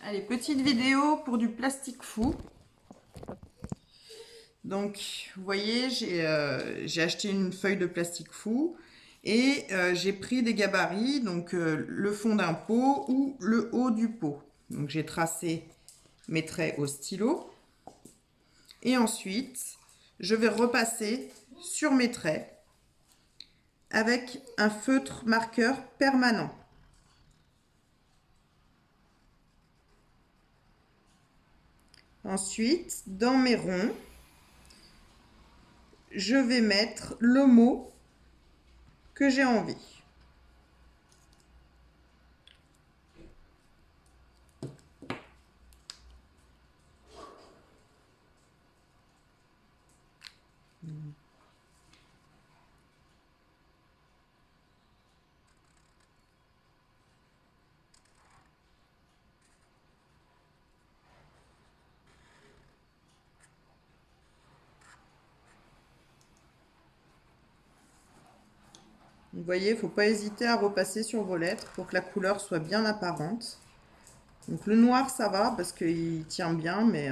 Allez, petite vidéo pour du plastique fou. Donc, vous voyez, j'ai acheté une feuille de plastique fou et j'ai pris des gabarits, donc le fond d'un pot ou le haut du pot. Donc, j'ai tracé mes traits au stylo et ensuite, je vais repasser sur mes traits avec un feutre marqueur permanent. Ensuite, dans mes ronds, je vais mettre le mot que j'ai envie. Vous voyez, il ne faut pas hésiter à repasser sur vos lettres pour que la couleur soit bien apparente. Donc le noir, ça va parce qu'il tient bien, mais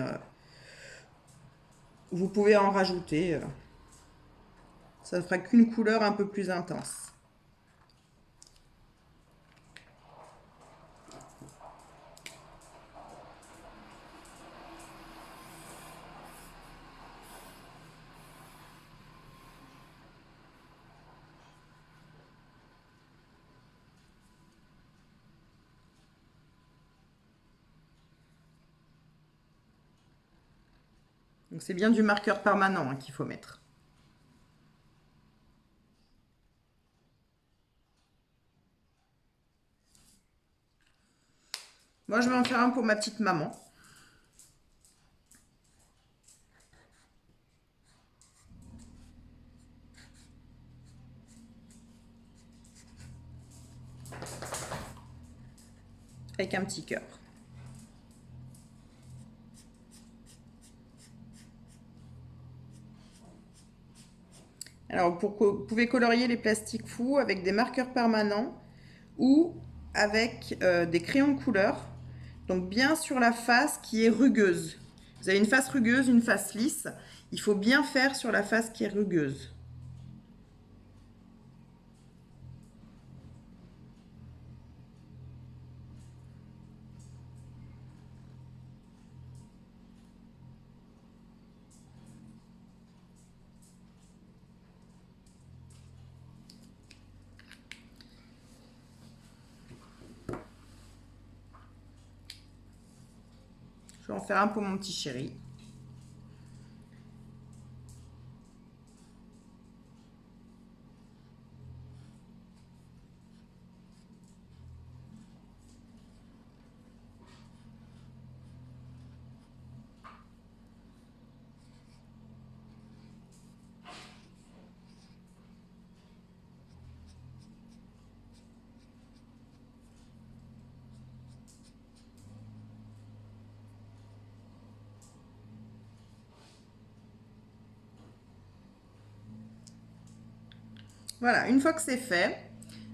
vous pouvez en rajouter. Ça ne fera qu'une couleur un peu plus intense. Donc c'est bien du marqueur permanent qu'il faut mettre. Moi, je vais en faire un pour ma petite maman. Avec un petit cœur. Alors, vous pouvez colorier les plastiques fous avec des marqueurs permanents ou avec des crayons de couleur. Donc bien sur la face qui est rugueuse. Vous avez une face rugueuse, une face lisse. Il faut bien faire sur la face qui est rugueuse. Je vais en faire un pour mon petit chéri. Voilà, une fois que c'est fait,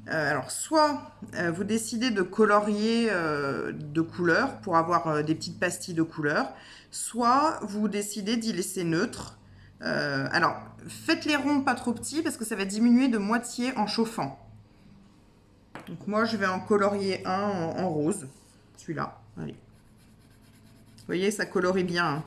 alors soit vous décidez de colorier de couleurs pour avoir des petites pastilles de couleurs, soit vous décidez d'y laisser neutre. Alors, faites les ronds pas trop petits parce que ça va diminuer de moitié en chauffant. Donc moi, je vais en colorier un en rose, celui-là. Allez. Vous voyez, ça colorie bien, hein.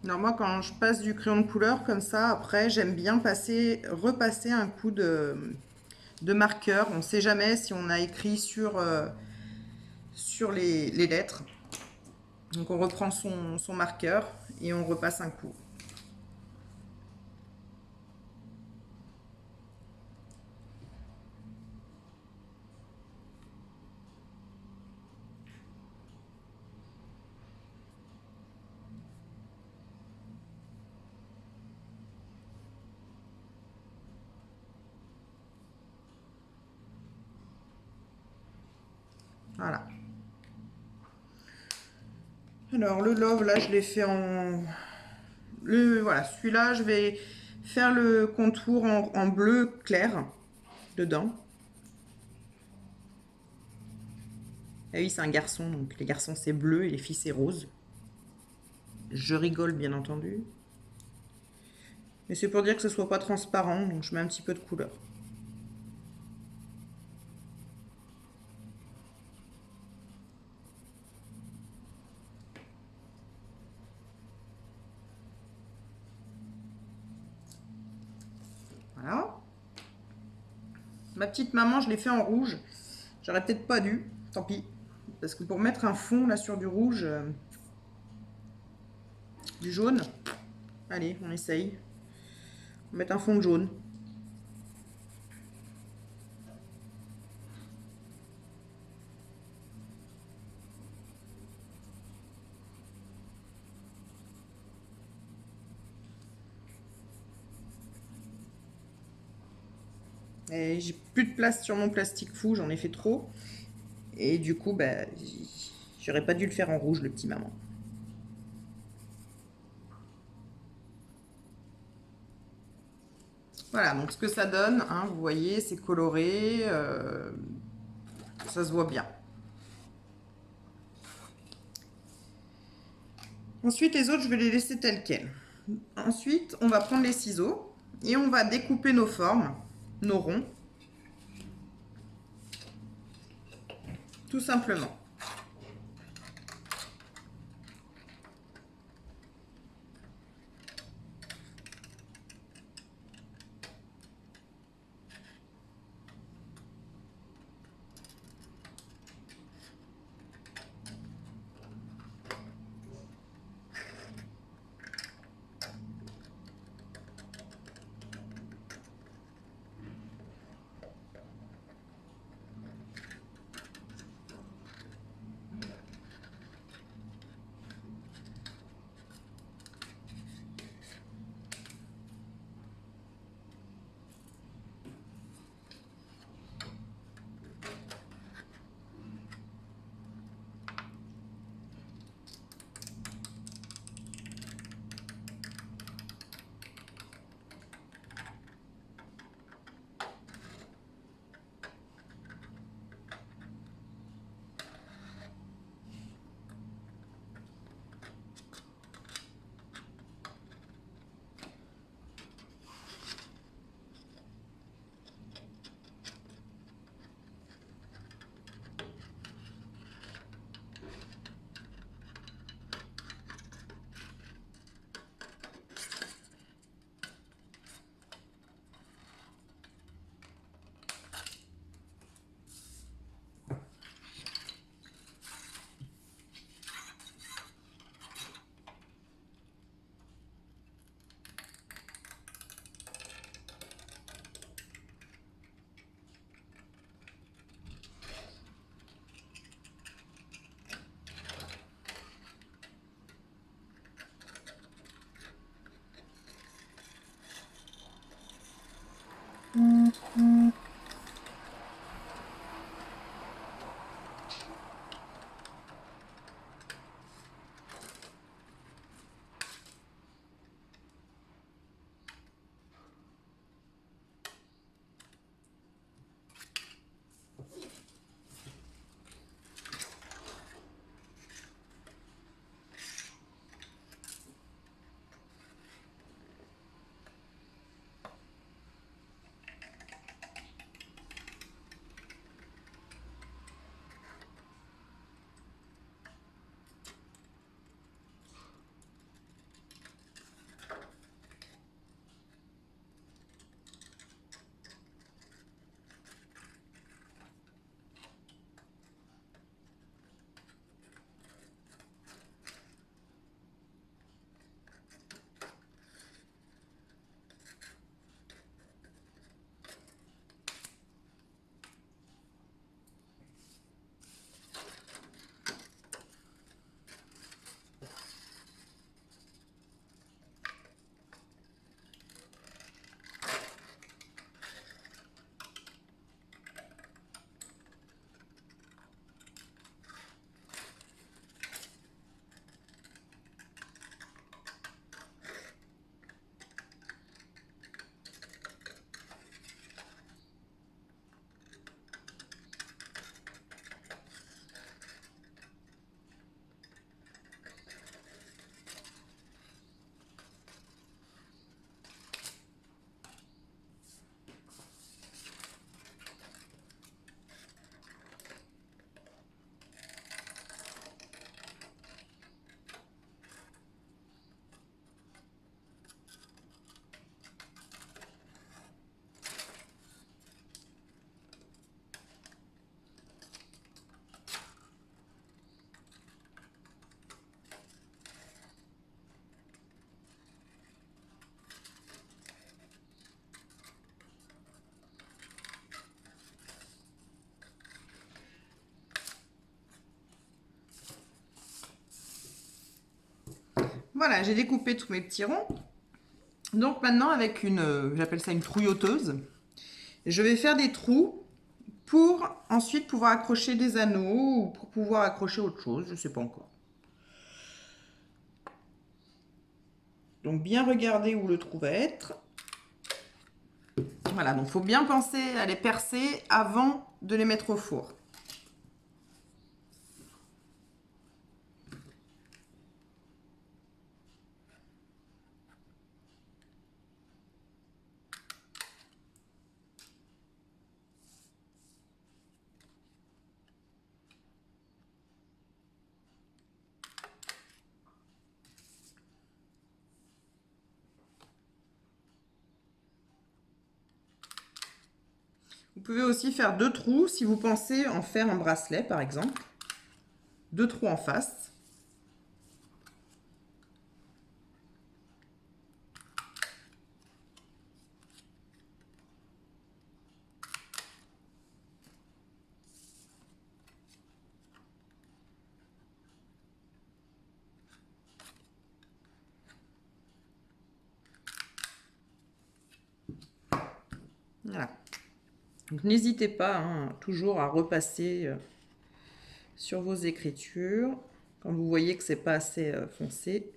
Alors moi, quand je passe du crayon de couleur comme ça, après, j'aime bien repasser un coup de marqueur. On ne sait jamais si on a écrit sur les lettres. Donc on reprend son marqueur et on repasse un coup. Voilà. Alors le love, là, je l'ai fait en... Voilà, celui-là, je vais faire le contour en bleu clair dedans. Ah oui, c'est un garçon, donc les garçons c'est bleu et les filles c'est rose. Je rigole bien entendu. Mais c'est pour dire que ce soit pas transparent, donc je mets un petit peu de couleur. Voilà. Ma petite maman, je l'ai fait en rouge. J'aurais peut-être pas dû, tant pis. Parce que pour mettre un fond là sur du rouge, du jaune, allez, on essaye. On va mettre un fond de jaune. Et j'ai plus de place sur mon plastique fou, j'en ai fait trop. Et du coup, bah, j'aurais pas dû le faire en rouge, le petit maman. Voilà, donc ce que ça donne, hein, vous voyez, c'est coloré, ça se voit bien. Ensuite, les autres, je vais les laisser tels quels. Ensuite, on va prendre les ciseaux et on va découper nos formes, nos ronds, tout simplement. Voilà, j'ai découpé tous mes petits ronds. Donc maintenant, avec j'appelle ça une trouilloteuse, je vais faire des trous pour ensuite pouvoir accrocher des anneaux ou pour pouvoir accrocher autre chose, je ne sais pas encore. Donc bien regarder où le trou va être. Voilà, donc il faut bien penser à les percer avant de les mettre au four. Vous pouvez aussi faire 2 trous si vous pensez en faire un bracelet, par exemple. 2 trous en face. Voilà. Donc n'hésitez pas toujours à repasser sur vos écritures quand vous voyez que c'est pas assez foncé.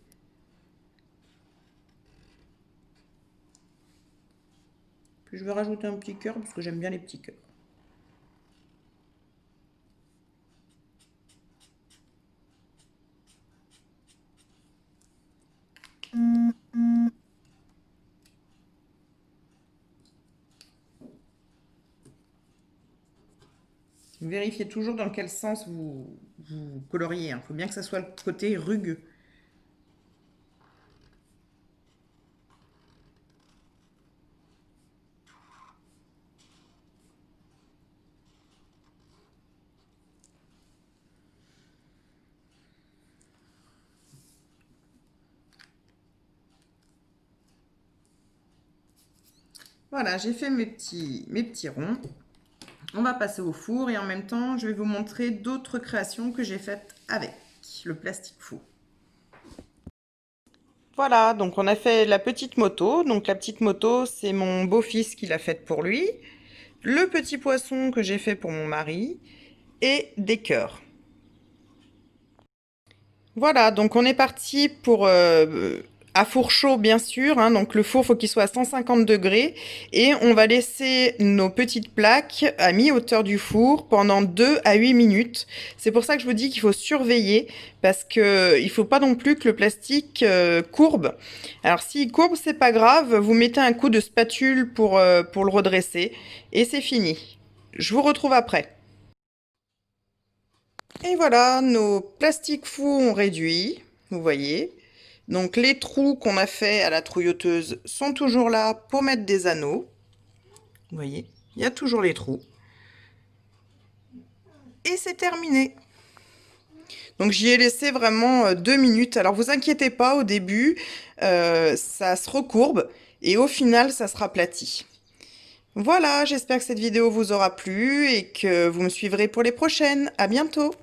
Puis je vais rajouter un petit cœur parce que j'aime bien les petits cœurs. Vérifiez toujours dans quel sens vous coloriez. Il faut bien que ça soit le côté rugueux. Voilà, j'ai fait mes petits ronds. On va passer au four et en même temps, je vais vous montrer d'autres créations que j'ai faites avec le plastique four. Voilà, donc on a fait la petite moto. Donc la petite moto, c'est mon beau-fils qui l'a faite pour lui. Le petit poisson que j'ai fait pour mon mari et des cœurs. Voilà, donc on est parti pour à four chaud bien sûr, donc le four faut qu'il soit à 150 degrés et on va laisser nos petites plaques à mi-hauteur du four pendant 2 à 8 minutes. C'est pour ça que je vous dis qu'il faut surveiller parce que il faut pas non plus que le plastique courbe. Alors s'il courbe, c'est pas grave, vous mettez un coup de spatule pour le redresser et c'est fini. Je vous retrouve après. Et voilà, nos plastiques fous ont réduit, vous voyez. Donc les trous qu'on a fait à la trouilloteuse sont toujours là pour mettre des anneaux. Vous voyez, il y a toujours les trous. Et c'est terminé. Donc j'y ai laissé vraiment 2 minutes. Alors vous inquiétez pas, au début, ça se recourbe et au final, ça sera aplati. Voilà, j'espère que cette vidéo vous aura plu et que vous me suivrez pour les prochaines. À bientôt!